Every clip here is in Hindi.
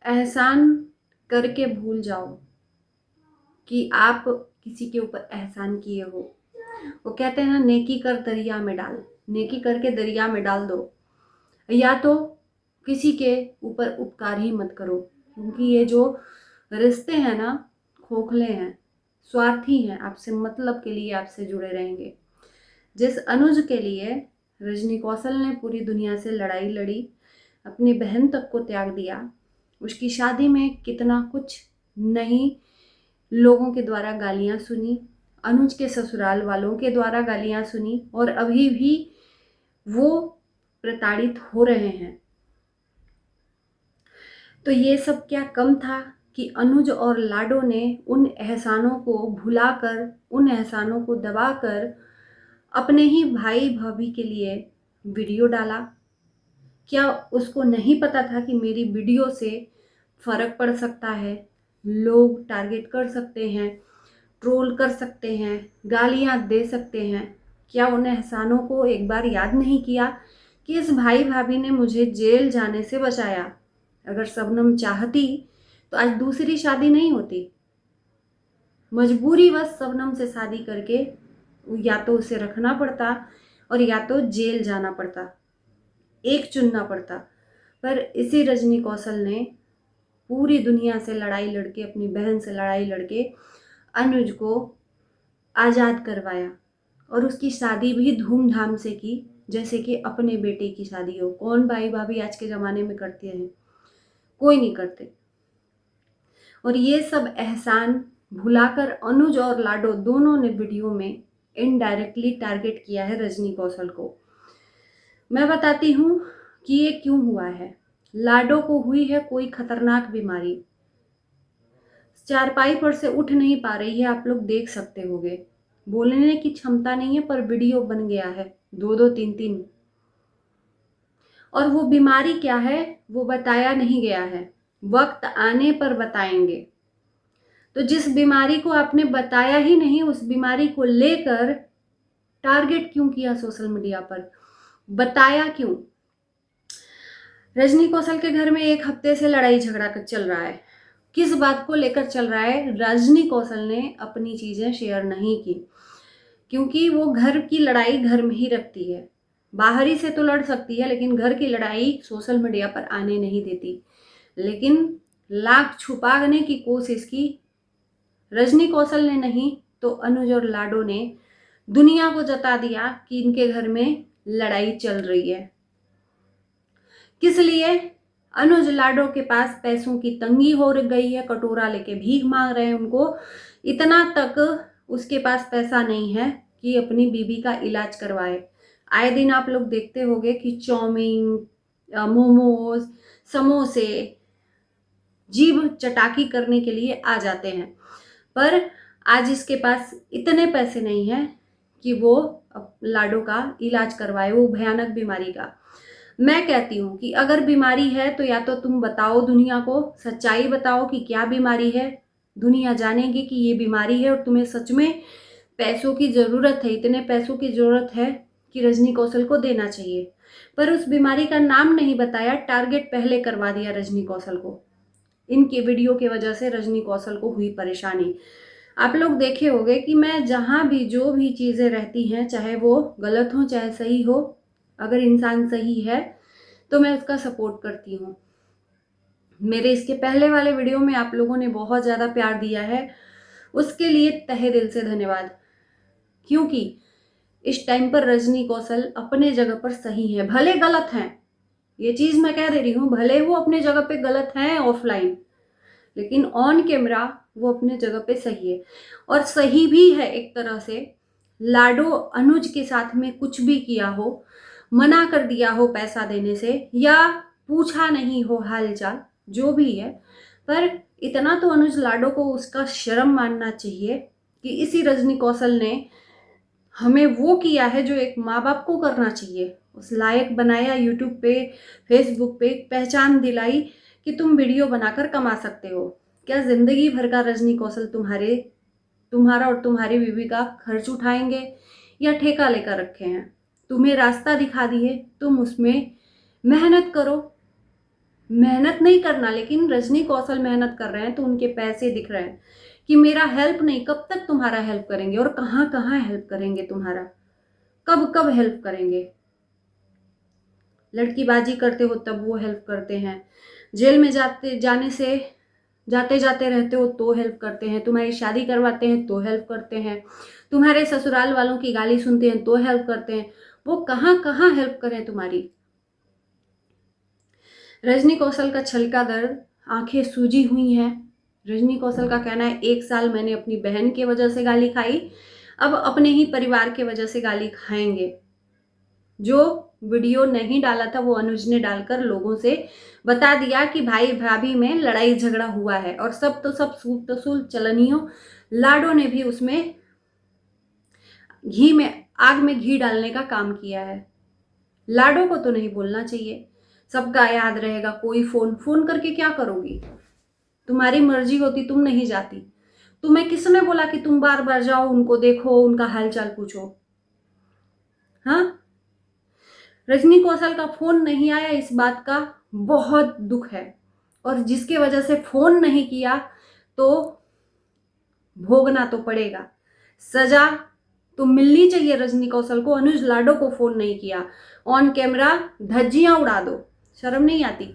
एहसान करके भूल जाओ कि आप किसी के ऊपर एहसान किए हो। वो कहते हैं ना, नेकी कर दरिया में डाल, नेकी करके दरिया में डाल दो। या तो किसी के ऊपर उपकार ही मत करो, क्योंकि ये जो रिश्ते हैं ना, खोखले हैं, स्वार्थी हैं, आपसे मतलब के लिए आपसे जुड़े रहेंगे। जिस अनुज के लिए रजनी कौशल ने पूरी दुनिया से लड़ाई लड़ी, अपनी बहन तक को त्याग दिया, उसकी शादी में कितना कुछ नहीं लोगों के द्वारा गालियां सुनी, अनुज के ससुराल वालों के द्वारा गालियां सुनी, और अभी भी वो प्रताड़ित हो रहे हैं। तो ये सब क्या कम था कि अनुज और लाडो ने उन एहसानों को भुलाकर, उन एहसानों को दबाकर अपने ही भाई भाभी के लिए वीडियो डाला। क्या उसको नहीं पता था कि मेरी वीडियो से फर्क पड़ सकता है, लोग टारगेट कर सकते हैं, ट्रोल कर सकते हैं, गालियां दे सकते हैं? क्या उन एहसानों को एक बार याद नहीं किया कि इस भाई भाभी ने मुझे जेल जाने से बचाया? अगर शबनम चाहती तो आज दूसरी शादी नहीं होती। मजबूरी बस शबनम से शादी करके या तो उसे रखना पड़ता और या तो जेल जाना पड़ता, एक चुनना पड़ता। पर इसी रजनी कौशल ने पूरी दुनिया से लड़ाई लड़के, अपनी बहन से लड़ाई लड़के अनुज को आज़ाद करवाया और उसकी शादी भी धूमधाम से की, जैसे कि अपने बेटे की शादी हो। कौन भाई भाभी आज के ज़माने में करते हैं? कोई नहीं करते। और ये सब एहसान भुलाकर अनुज और लाडो दोनों ने वीडियो में इनडायरेक्टली टारगेट किया है रजनी कौशल को। मैं बताती हूँ कि ये क्यों हुआ है। लाडो को हुई है कोई खतरनाक बीमारी, चारपाई पर से उठ नहीं पा रही है, आप लोग देख सकते होंगे। बोलने की क्षमता नहीं है, पर वीडियो बन गया है 2-2 3-3। और वो बीमारी क्या है वो बताया नहीं गया है, वक्त आने पर बताएंगे। तो जिस बीमारी को आपने बताया ही नहीं, उस बीमारी को लेकर टारगेट क्यों किया सोशल मीडिया पर? बताया क्यों? रजनी कौशल के घर में एक हफ्ते से लड़ाई झगड़ा चल रहा है। किस बात को लेकर चल रहा है? रजनी कौशल ने अपनी चीजें शेयर नहीं की, क्योंकि वो घर की लड़ाई घर में ही रखती है। बाहरी से तो लड़ सकती है, लेकिन घर की लड़ाई सोशल मीडिया पर आने नहीं देती। लेकिन लाख छुपाने की कोशिश की रजनी कौशल ने, नहीं तो अनुज और लाडो ने दुनिया को जता दिया कि इनके घर में लड़ाई चल रही है। किस लिए? अनुज लाडो के पास पैसों की तंगी हो गई है, कटोरा लेके भीख मांग रहे हैं उनको। इतना तक उसके पास पैसा नहीं है कि अपनी बीबी का इलाज करवाए। आए दिन आप लोग देखते होंगे कि चाउमीन, मोमोज, समोसे जीभ चटाकी करने के लिए आ जाते हैं। पर आज इसके पास इतने पैसे नहीं हैं कि वो लाडो का इलाज करवाए, वो भयानक बीमारी का। मैं कहती हूँ कि अगर बीमारी है तो या तो तुम बताओ, दुनिया को सच्चाई बताओ कि क्या बीमारी है। दुनिया जानेगी कि ये बीमारी है और तुम्हें सच में पैसों की ज़रूरत है, इतने पैसों की ज़रूरत है कि रजनी कौशल को देना चाहिए। पर उस बीमारी का नाम नहीं बताया, टारगेट पहले करवा दिया रजनी कौशल को। इनके वीडियो की वजह से रजनी कौशल को हुई परेशानी। आप लोग देखे होंगे कि मैं जहाँ भी जो भी चीज़ें रहती हैं, चाहे वो गलत हो चाहे सही हो, अगर इंसान सही है तो मैं उसका सपोर्ट करती हूँ। मेरे इसके पहले वाले वीडियो में आप लोगों ने बहुत ज़्यादा प्यार दिया है, उसके लिए तहे दिल से धन्यवाद। क्योंकि इस टाइम पर रजनी कौशल अपने जगह पर सही है, भले गलत हैं, ये चीज़ मैं कह दे रही हूँ, भले वो अपने जगह पे गलत हैं ऑफलाइन, लेकिन ऑन कैमरा वो अपने जगह पे सही है। और सही भी है एक तरह से। लाडो अनुज के साथ में कुछ भी किया हो, मना कर दिया हो पैसा देने से, या पूछा नहीं हो हालचाल, जो भी है, पर इतना तो अनुज लाडो को उसका शर्म मानना चाहिए कि इसी रजनी कौशल ने हमें वो किया है जो एक माँ बाप को करना चाहिए। उस लायक बनाया, यूट्यूब पे, फेसबुक पे पहचान दिलाई कि तुम वीडियो बनाकर कमा सकते हो। क्या जिंदगी भर का रजनी कौशल तुम्हारा और तुम्हारी बीवी का खर्च उठाएंगे या ठेका लेकर रखे हैं? तुम्हें रास्ता दिखा दिए, तुम उसमें मेहनत करो, मेहनत नहीं करना, लेकिन रजनी कौशल मेहनत कर रहे हैं तो उनके पैसे दिख रहे हैं कि मेरा हेल्प नहीं, कब तक तुम्हारा हेल्प करेंगे और कहाँ कहाँ हेल्प करेंगे तुम्हारा, कब कब हेल्प करेंगे। लड़कीबाजी करते हो तब वो हेल्प करते हैं, जेल में जाते जाते रहते हो तो हेल्प करते हैं, तुम्हारी शादी करवाते हैं तो हेल्प करते हैं, तुम्हारे ससुराल वालों की गाली सुनते हैं तो हेल्प करते हैं। वो कहाँ कहाँ हेल्प करें तुम्हारी। रजनी कौशल का छलका दर्द, आंखें सूजी हुई हैं। रजनी कौशल का कहना है 1 साल मैंने अपनी बहन की वजह से गाली खाई, अब अपने ही परिवार की वजह से गाली खाएंगे। जो वीडियो नहीं डाला था वो अनुज ने डालकर लोगों से बता दिया कि भाई भाभी में लड़ाई झगड़ा हुआ है, और सब तो सब सूट तसूल चलनियों, लाडो ने भी उसमें आग में घी डालने का काम किया है। लाडो को तो नहीं बोलना चाहिए, सबका याद रहेगा। कोई फोन करके क्या करोगी, तुम्हारी मर्जी होती तुम नहीं जाती। तुम्हें किसने बोला कि तुम बार बार जाओ, उनको देखो, उनका हालचाल पूछो। हाँ, रजनी कौशल का फोन नहीं आया, इस बात का बहुत दुख है, और जिसके वजह से फोन नहीं किया तो भोगना तो पड़ेगा। सजा तो मिलनी चाहिए रजनी कौशल को। अनुज लाडो को फोन नहीं किया, ऑन कैमरा धज्जियां उड़ा दो, शर्म नहीं आती।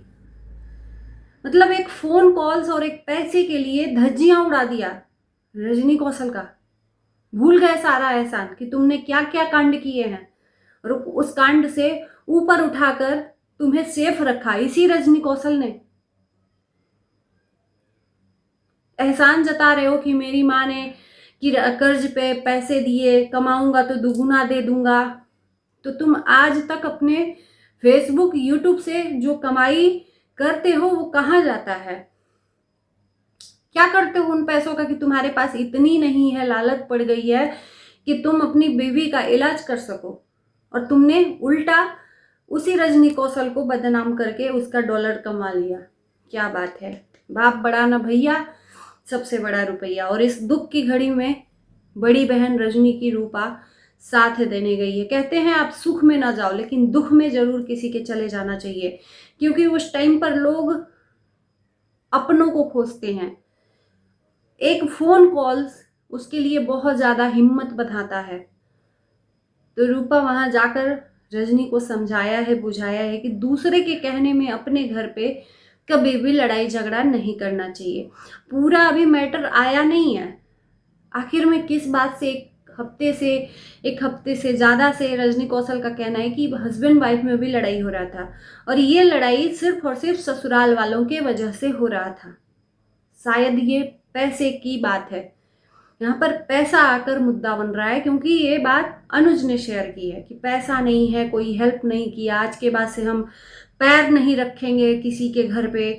मतलब एक फोन कॉल्स और एक पैसे के लिए धज्जियां उड़ा दिया रजनी कौशल का। भूल गए सारा एहसान कि तुमने क्या क्या कांड किए हैं, और उस कांड से ऊपर उठाकर तुम्हें सेफ रखा इसी रजनी कौशल ने। एहसान जता रहे हो कि मेरी माँ ने कि कर्ज पे पैसे दिए, कमाऊंगा तो दुगुना दे दूंगा। तो तुम आज तक अपने फेसबुक यूट्यूब से जो कमाई करते हो वो कहाँ जाता है, क्या करते हो उन पैसों का कि तुम्हारे पास इतनी नहीं है, लालच पड़ गई है कि तुम अपनी बीवी का इलाज कर सको, और तुमने उल्टा उसी रजनी कौशल को बदनाम करके उसका डॉलर कमा लिया। क्या बात है, बाप बड़ा ना भैया, सबसे बड़ा रुपया। और इस दुख की घड़ी में बड़ी बहन रजनी की रूपा साथ देने गई है। कहते हैं आप सुख में ना जाओ, लेकिन दुख में जरूर किसी के चले जाना चाहिए, क्योंकि उस टाइम पर लोग अपनों को खोजते हैं। एक फोन कॉल्स उसके लिए बहुत ज्यादा हिम्मत बढ़ाता है। तो रूपा वहां जाकर रजनी को समझाया है, बुझाया है कि दूसरे के कहने में अपने घर पे कभी भी लड़ाई झगड़ा नहीं करना चाहिए। पूरा अभी मैटर आया नहीं है, आखिर में किस बात से एक हफ्ते से ज़्यादा से रजनी कौशल का कहना है कि हस्बैंड वाइफ में भी लड़ाई हो रहा था, और ये लड़ाई सिर्फ और सिर्फ ससुराल वालों के वजह से हो रहा था। शायद ये पैसे की बात है, यहाँ पर पैसा आकर मुद्दा बन रहा है, क्योंकि ये बात अनुज ने शेयर की है कि पैसा नहीं है, कोई हेल्प नहीं किया, आज के बाद से हम पैर नहीं रखेंगे किसी के घर पे।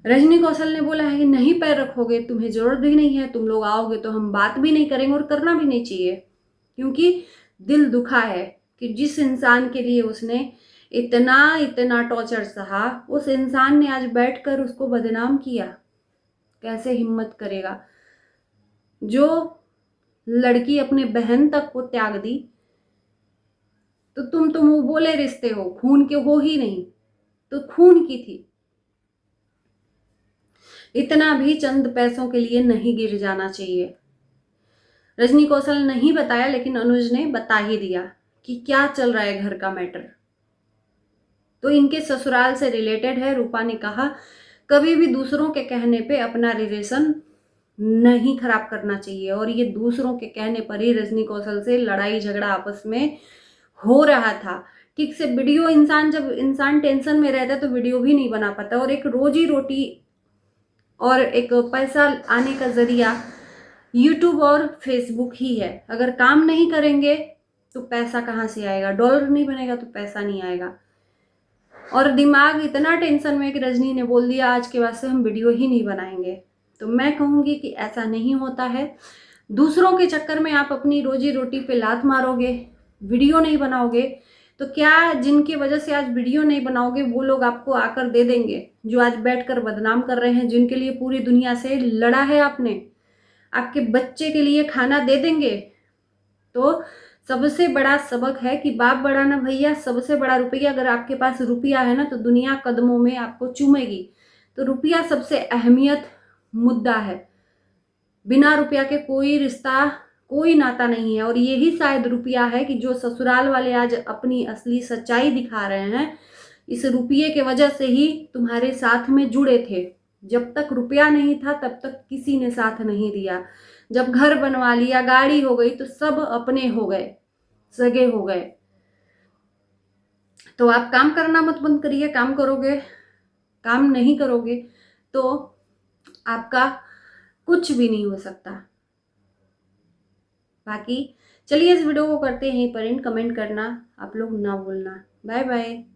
रजनी कौशल ने बोला है कि नहीं पैर रखोगे, तुम्हें जरूरत भी नहीं है, तुम लोग आओगे तो हम बात भी नहीं करेंगे, और करना भी नहीं चाहिए, क्योंकि दिल दुखा है कि जिस इंसान के लिए उसने इतना इतना टॉर्चर सहा, उस इंसान ने आज बैठकर उसको बदनाम किया। कैसे हिम्मत करेगा। जो लड़की अपने बहन तक को त्याग दी, तो तुम वो बोले रिश्ते हो, खून के हो ही नहीं, तो खून की थी। इतना भी चंद पैसों के लिए नहीं गिर जाना चाहिए। रजनी कौशल ने नहीं बताया, लेकिन अनुज ने बता ही दिया कि क्या चल रहा है घर का मैटर, तो इनके ससुराल से रिलेटेड है। रूपा ने कहा कभी भी दूसरों के कहने पे अपना रिलेशन नहीं खराब करना चाहिए, और ये दूसरों के कहने पर ही रजनी कौशल से लड़ाई झगड़ा आपस में हो रहा था। ठीक से वीडियो, जब इंसान टेंशन में रहता है तो वीडियो भी नहीं बना पाता, और एक रोजी रोटी और एक पैसा आने का जरिया यूट्यूब और फेसबुक ही है। अगर काम नहीं करेंगे तो पैसा कहाँ से आएगा, डॉलर नहीं बनेगा तो पैसा नहीं आएगा। और दिमाग इतना टेंशन में कि रजनी ने बोल दिया आज के बाद से हम वीडियो ही नहीं बनाएंगे। तो मैं कहूँगी कि ऐसा नहीं होता है। दूसरों के चक्कर में आप अपनी रोजी रोटी पे लात मारोगे, वीडियो नहीं बनाओगे, तो क्या जिनकी वजह से आज वीडियो नहीं बनाओगे वो लोग आपको आकर दे देंगे, जो आज बैठकर बदनाम कर रहे हैं, जिनके लिए पूरी दुनिया से लड़ा है आपने, आपके बच्चे के लिए खाना दे देंगे। तो सबसे बड़ा सबक है कि बाप बड़ा ना भैया, सबसे बड़ा रुपया। अगर आपके पास रुपया है ना तो दुनिया कदमों में आपको चूमेगी। तो रुपया सबसे अहमियत मुद्दा है। बिना रुपया के कोई रिश्ता, कोई नाता नहीं है। और यही शायद रुपया है कि जो ससुराल वाले आज अपनी असली सच्चाई दिखा रहे हैं, इस रुपये के वजह से ही तुम्हारे साथ में जुड़े थे। जब तक रुपया नहीं था तब तक किसी ने साथ नहीं दिया। जब घर बनवा लिया, गाड़ी हो गई, तो सब अपने हो गए, सगे हो गए। तो आप काम करना मत बंद करिए। काम करोगे, काम नहीं करोगे तो आपका कुछ भी नहीं हो सकता। बाकी चलिए इस वीडियो को करते हैं पर इन कमेंट करना आप लोग ना भूलना। Bye bye.